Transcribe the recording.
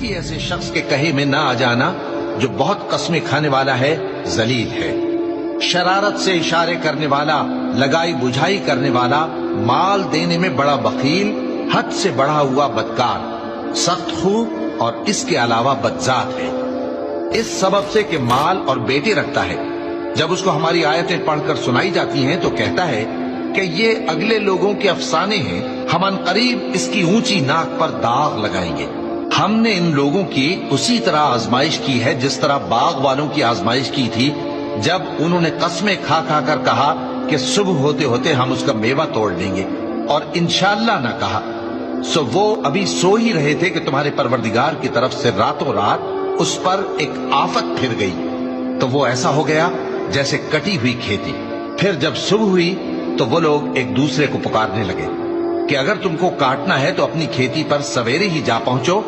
किसी ऐसे शख्स के कहे में ना आ जाना जो बहुत कस्में खाने वाला है, जलील है, शरारत से इशारे करने वाला, लगाई बुझाई करने वाला, माल देने में बड़ा बखील, हद से बढ़ा हुआ बदकार, सख्त खू और इसके अलावा बदजात है। इस सबब से कि माल और बेटे रखता है, जब उसको हमारी आयतें पढ़कर सुनाई जाती हैं तो कहता है कि ये अगले लोगों के अफसाने हैं, हम अनकरीब इसकी ऊंची नाक पर दाग लगाएंगे। हमने इन लोगों की उसी तरह आजमाइश की है जिस तरह बाग वालों की आजमाइश की थी, जब उन्होंने कस्में खा खा कर कहा कि सुबह होते होते हम उसका मेवा तोड़ देंगे और इंशाअल्लाह ना कहा। सो वो अभी सो ही रहे थे कि तुम्हारे परवरदिगार की तरफ से रातों रात उस पर एक आफत फिर गई, तो वो ऐसा हो गया जैसे कटी हुई खेती। फिर जब सुबह हुई तो वो लोग एक दूसरे को पुकारने लगे कि अगर तुमको काटना है तो अपनी खेती पर सवेरे ही जा पहुंचो